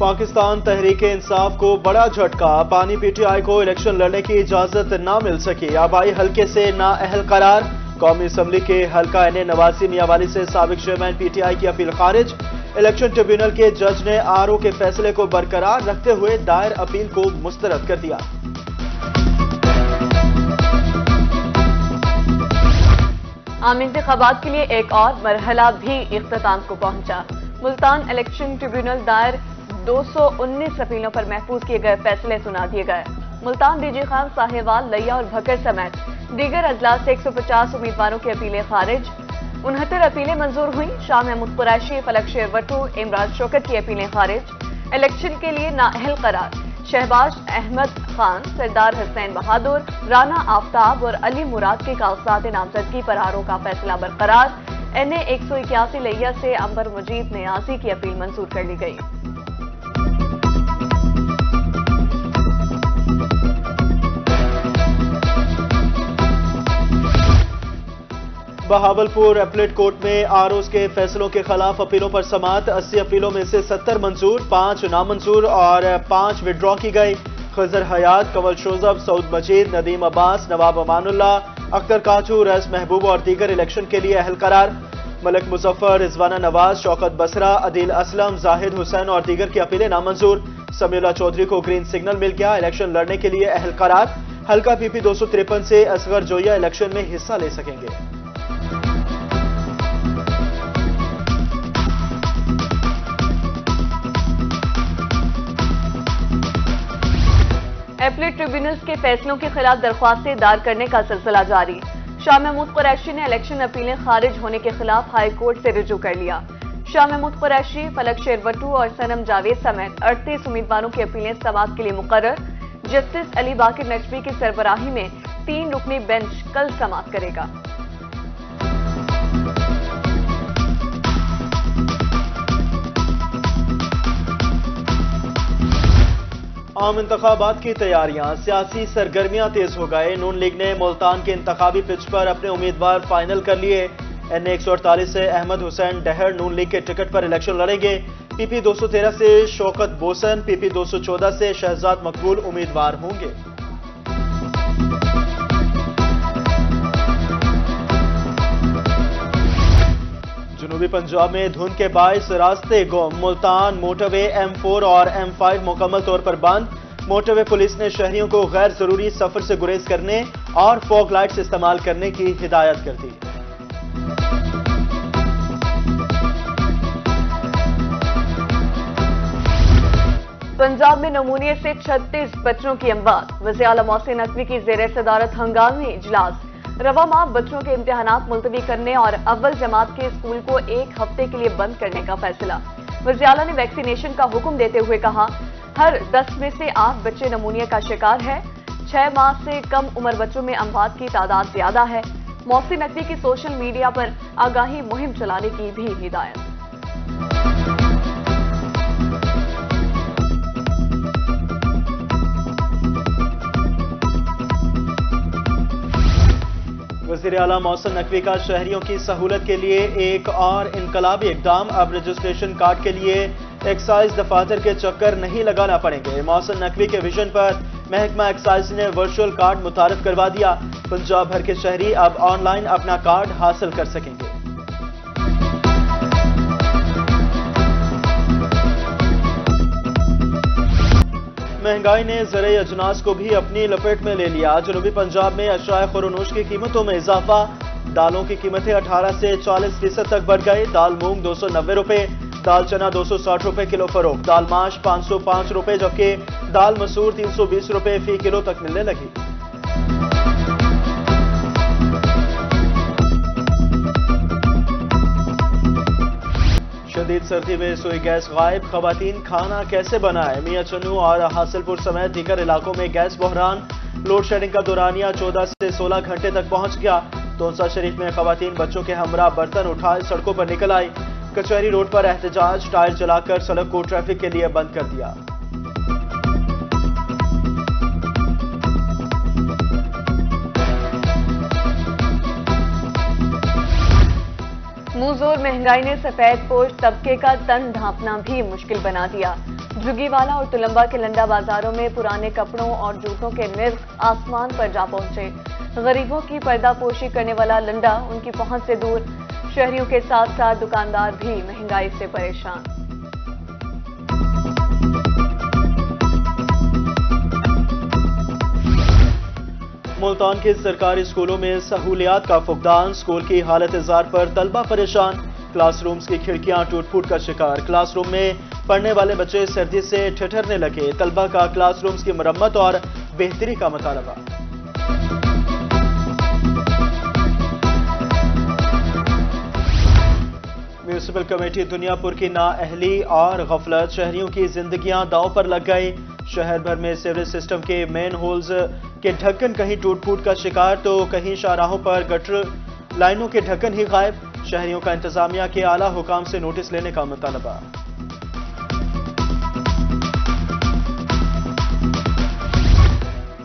پاکستان تحریک انصاف کو بڑا جھٹکا، پانی پی ٹی آئی کو الیکشن لڑنے کی اجازت نہ مل سکی، آبائی حلقے سے نااہل قرار، قومی اسمبلی کے حلقہ نواسی میاں والی سے سابق چیئرمین پی ٹی آئی کی اپیل خارج، الیکشن ٹریبیونل کے جج نے آر او کے فیصلے کو برقرار رکھتے ہوئے دائر اپیل کو مسترد کر دیا۔ عام انتخابات کے لیے ایک اور مرحلہ بھی اختتام کو پہنچا۔ ملتان الیکشن ٹریبیونل دائر 219 اپیلوں پر محفوظ کیے گئے فیصلے سنا دیے گئے۔ ملتان ڈی جی خان، ساہیوال، لیا اور بھکر سمیت دیگر اضلاع سے 150 امیدواروں کی اپیلیں خارج، 69 اپیلیں منظور ہوئیں۔ شاہ محمود قریشی، فلک شیر وٹو، امراض شوکت کی اپیلیں خارج۔ الیکشن کے لیے نااہل قرار شہباز احمد خان، سردار حسین بہادر، رانا آفتاب اور علی مراد کے کاغذات نامزدگی پر آر او کا فیصلہ برقرار۔ این اے 181 لیا سے عنبر مجید نیازی کی اپیل منظور کر لی گئی۔ بہاولپور اپلیٹ کورٹ میں آر اوز کے فیصلوں کے خلاف اپیلوں پر سماعت، 80 اپیلوں میں سے 70 منظور، 5 نامنظور اور 5 وڈرا کی گئی۔ خضر حیات، کنول شوزب، سعود مجید، ندیم عباس، نواب امان اللہ، اختر کاچو، رئیس محبوب اور دیگر الیکشن کے لیے اہل قرار۔ ملک مظفر، رضوانہ نواز، شوکت بسرا، عدیل اسلم، زاہد حسین اور دیگر کی اپیلیں نامنظور۔ سمیع اللہ چودھری کو گرین سگنل مل گیا، الیکشن لڑنے کے لیے اہل قرار۔ حلقہ پی پی 253 سے اصغر جویہ الیکشن میں حصہ لے سکیں گے۔ اپلیٹ ٹریبیونلز کے فیصلوں کے خلاف درخواستیں دائر کرنے کا سلسلہ جاری۔ شاہ محمود قریشی نے الیکشن اپیلیں خارج ہونے کے خلاف ہائی کورٹ سے رجوع کر لیا۔ شاہ محمود قریشی، فلک شیر وٹو اور صنم جاوید سمیت 38 امیدواروں کی اپیلیں سماعت کے لیے مقرر۔ جسٹس علی باقر نجمی کی سربراہی میں 3 رکنی بینچ کل سماعت کرے گا۔ عام انتخابات کی تیاریاں، سیاسی سرگرمیاں تیز ہو گئے۔ نون لیگ نے ملتان کے انتخابی پچ پر اپنے امیدوار فائنل کر لیے۔ این اے 148 سے احمد حسین ڈہر نون لیگ کے ٹکٹ پر الیکشن لڑیں گے۔ پی پی 213 سے شوکت بوسن، پی پی 214 سے شہزاد مقبول امیدوار ہوں گے۔ جنوبی پنجاب میں دھند کے باعث راستے گم، ملتان موٹر وے M4 اور M5 مکمل طور پر بند۔ موٹر وے پولیس نے شہریوں کو غیر ضروری سفر سے گریز کرنے اور فوگ لائٹس استعمال کرنے کی ہدایت کر دی۔ پنجاب میں نمونیے سے 36 بچوں کی اموات، وزیر اعلیٰ محسن نقوی کی زیر صدارت ہنگامی اجلاس۔ رواں ماہ بچوں کے امتحانات ملتوی کرنے اور اول جماعت کے اسکول کو 1 ہفتے کے لیے بند کرنے کا فیصلہ۔ وزیر اعلیٰ نے ویکسینیشن کا حکم دیتے ہوئے کہا، ہر 10 میں سے 8 بچے نمونیا کا شکار ہے۔ 6 ماہ سے کم عمر بچوں میں اموات کی تعداد زیادہ ہے۔ محسن نقوی کی سوشل میڈیا پر آگاہی مہم چلانے کی بھی ہدایت۔ وزیر اعلیٰ محسن نقوی کا شہریوں کی سہولت کے لیے ایک اور انقلابی اقدام، اب رجسٹریشن کارڈ کے لیے ایکسائز دفاتر کے چکر نہیں لگانا پڑیں گے۔ محسن نقوی کے ویژن پر محکمہ ایکسائز نے ورچوئل کارڈ متعارف کروا دیا۔ پنجاب بھر کے شہری اب آن لائن اپنا کارڈ حاصل کر سکیں گے۔ مہنگائی نے زرعی اجناس کو بھی اپنی لپیٹ میں لے لیا۔ جنوبی پنجاب میں اشیاء خورونوش کی قیمتوں میں اضافہ، دالوں کی قیمتیں 18 سے 40% تک بڑھ گئی۔ دال مونگ 290 روپے، دال چنا 260 روپے کلو فروخت، دال ماش 505 روپے جبکہ دال مسور 320 روپے فی کلو تک ملنے لگی۔ شدید سردی میں رسوئی گیس غائب، خواتین کھانا کیسے بنائے؟ میاں چنو اور حاصل پور سمیت دیگر علاقوں میں گیس بحران، لوڈ شیڈنگ کا دورانیہ 14 سے 16 گھنٹے تک پہنچ گیا۔ تونسا شریف میں خواتین بچوں کے ہمراہ برتن اٹھائے سڑکوں پر نکل آئی۔ کچہری روڈ پر احتجاج، ٹائر جلا کر سڑک کو ٹریفک کے لیے بند کر دیا۔ منہ زور مہنگائی نے سفید پوش طبقے کا تن ڈھانپنا بھی مشکل بنا دیا۔ जुगीवाला और तुलंबा के लंडा बाजारों में पुराने कपड़ों और जूतों के निर्ख आसमान पर जा पहुंचे। गरीबों की पर्दापोशी करने वाला लंडा उनकी पहुंच से दूर। शहरियों के साथ साथ दुकानदार भी महंगाई से परेशान। मुल्तान के सरकारी स्कूलों में सहूलियात का फुकदान, स्कूल की हालत इज़ार पर तलबा परेशान। क्लासरूम्स की खिड़कियां टूट फूट का शिकार। क्लासरूम में पढ़ने वाले बच्चे सर्दी से ठिठुरने लगे। तलबा का क्लासरूम्स की मरम्मत और बेहतरी का मुतालबा। म्यूनिसिपल कमेटी दुनियापुर की नाअहली और गफलत, शहरियों की जिंदगियां दांव पर लग गई। शहर भर में सीवरेज सिस्टम के मेन होल्स के ढक्कन कहीं टूट फूट का शिकार तो कहीं शाहराहों पर गटर लाइनों के ढक्कन ही गायब। शहरियों का इंतजामिया के आला हुकाम से नोटिस लेने का मुतालबा।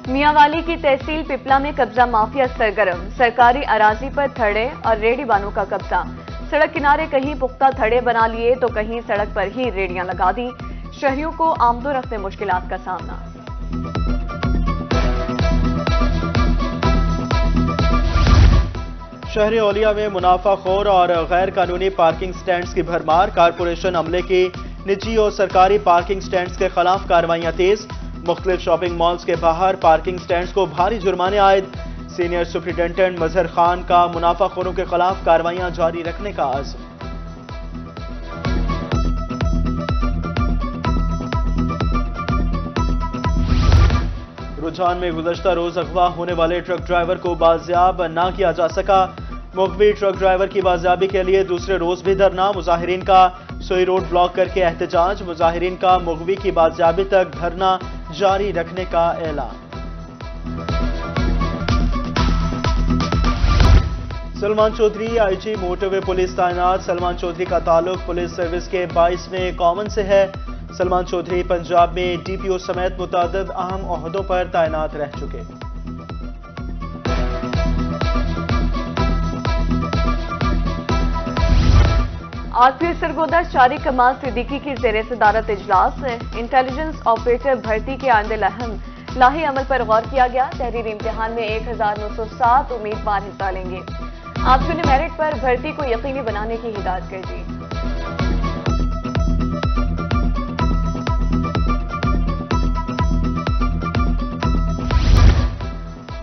मियांवाली की तहसील पिपला में कब्जा माफिया सरगर्म। सरकारी अराजी पर थड़े और रेडी बानों का कब्जा। सड़क किनारे कहीं पुख्ता थड़े बना लिए तो कहीं सड़क पर ही रेडियां लगा दी। शहरियों को आमदोरफ्त में मुश्किलात का सामना। शहर औलिया में मुनाफाखोर और गैर कानूनी पार्किंग स्टैंड्स की भरमार। कारपोरेशन अमले की निजी और सरकारी पार्किंग स्टैंड्स के खिलाफ कार्रवाइयां तेज। मुख्तलिफ शॉपिंग मॉल्स के बाहर पार्किंग स्टैंड्स को भारी जुर्माने आयद। सीनियर सुप्रिंटेंडेंट मजहर खान का मुनाफाखोरों के खिलाफ कार्रवाइयां जारी रखने का आज़म। रुझान में गुज़श्ता रोज अगवा होने वाले ट्रक ड्राइवर को बाजियाब न किया जा सका। मुखबिर ट्रक ड्राइवर की बाजियाबी के लिए दूसरे रोज भी धरना। मुजाहिरीन का सोई रोड ब्लॉक करके एहतजाज। मुजाहिरीन का मुखबिर की बाजियाबी तक धरना जारी रखने का ऐलान। Salman Chaudhry IG motorway police तैनात। सलमान चौधरी का ताल्लुक पुलिस सर्विस के 22वें कॉमन से है। सलमान चौधरी पंजाब में डीपीओ समेत मुतअद्दिद अहम ओहदों पर तैनात रह चुके। आरपीओ सरगोदा शारिक कमाल सिद्दीकी की ज़ेरे सदारत इजलास। इंटेलिजेंस ऑपरेटर भर्ती के आइंदे लाही अमल पर गौर किया गया। तहरीरी इम्तिहान में 1907 उम्मीदवार हिस्सा लेंगे। आरपीओ ने मेरिट पर भर्ती को यकीनी बनाने की हिदायत कर दी।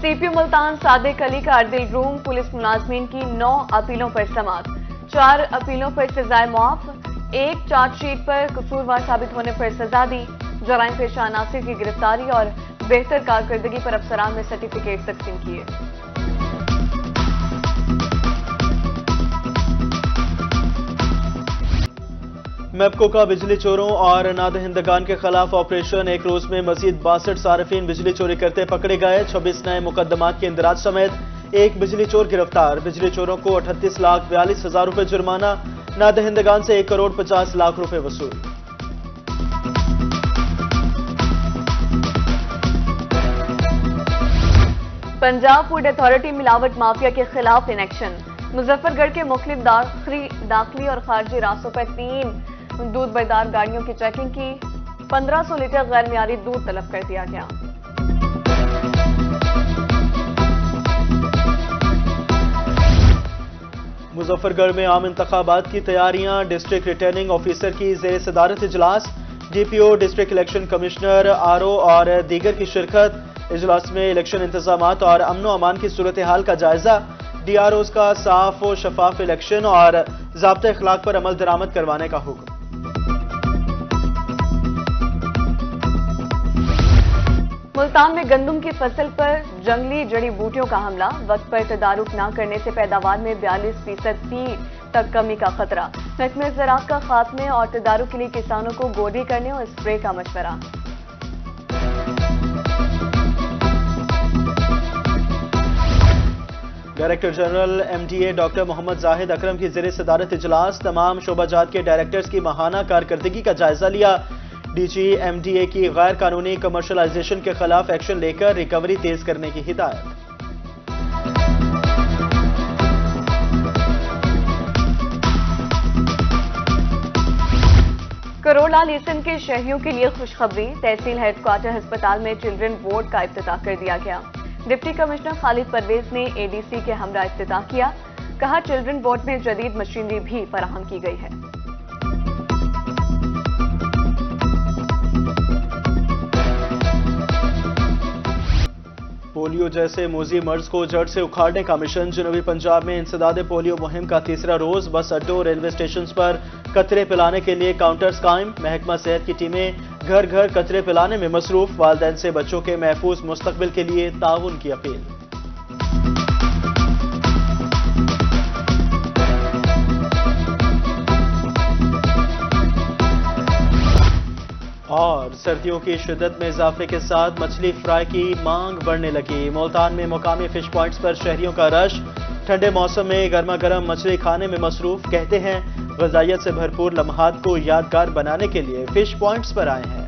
सीपीओ मुल्तान सादिक अली का अर्दिल रूम। पुलिस मुलाजमीन की 9 अपीलों पर समाअत। 4 अपीलों पर सजाए मुआफ। एक चार्जशीट पर कसूरवार साबित होने पर सजा दी। जराइम पेशा अनासिर की गिरफ्तारी और बेहतर कारकर्दगी पर अफसरान में सर्टिफिकेट तकसीम किए। मैपको का बिजली चोरों और नादहिंदगान के खिलाफ ऑपरेशन। एक रोज में मजीद 62 सार्फिन बिजली चोरी करते पकड़े गए। 26 नए मुकदमात के इंदराज समेत एक बिजली चोर गिरफ्तार। बिजली चोरों को 38,42,000 रुपए जुर्माना। नादहिंदगान से 1 करोड़ 50 लाख रुपए वसूल। पंजाब फूड अथॉरिटी मिलावट माफिया के खिलाफ इन एक्शन। मुजफ्फरगढ़ के मुख्तलिफ दाखिली और खारजी रास्तों पर 3 दूध बरदार गाड़ियों की चेकिंग की। 1500 लीटर गैर मियारी दूध तलब कर दिया गया। मुजफ्फरगढ़ में आम इंतखाबात की तैयारियां। डिस्ट्रिक्ट रिटर्निंग ऑफिसर की ज़ेर सदारत इजलास। DPO, district election commissioner, RO और दीगर की शिरकत। इजलास में इलेक्शन इंतजामात और अमन व अमान की सूरत हाल का जायजा। डीआरओज का साफ और शफाफ इलेक्शन और ज़ाब्ता इखलाक पर अमल दरामद करवाने का हुक्म। मुल्तान में गंदम की फसल पर जंगली जड़ी बूटियों का हमला। वक्त पर तदारुक न करने से पैदावार में 42% तक कमी का खतरा। महकमे ज़राअत का खात्मे और तदारुक के लिए किसानों को गोडी करने और स्प्रे का मशवरा। Director general MDA doctor Mohammad Zahid Akram की ज़ेरे सदारत इजलास। तमाम शोबाजात के डायरेक्टर्स की माहाना कारकर्दगी का जायजा लिया। डीजी एमडीए की गैर कानूनी कमर्शलाइजेशन के खिलाफ एक्शन लेकर रिकवरी तेज करने की हिदायत। करोड़लाल ईसन के शहरियों के लिए खुशखबरी। तहसील हेडक्वार्टर अस्पताल में चिल्ड्रन वार्ड का इफ्तिताह कर दिया गया। डिप्टी कमिश्नर खालिद परवेज ने एडीसी के हमरा इफ्तिताह किया। कहा चिल्ड्रन वार्ड में जदीद मशीनरी भी फराहम की गई है। पोलियो जैसे मोजी मर्ज को जड़ से उखाड़ने का मिशन। जनूबी पंजाब में इंसदाद पोलियो मुहिम का तीसरा रोज। बस अड्डों रेलवे स्टेशन पर कतरे पिलाने के लिए काउंटर्स कायम। महकमा सेहत की टीमें घर घर कतरे पिलाने में मसरूफ। वालिदैन से बच्चों के महफूज मुस्तकबिल के लिए ताउन की अपील। और सर्दियों की शिद्दत में इजाफे के साथ मछली फ्राई की मांग बढ़ने लगी। मुल्तान में मुकामी फिश पॉइंट्स पर शहरियों का रश। ठंडे मौसम में गर्मा गर्म मछली खाने में मसरूफ। कहते हैं ग़िज़ाइयत से भरपूर लम्हात को यादगार बनाने के लिए फिश पॉइंट्स पर आए हैं।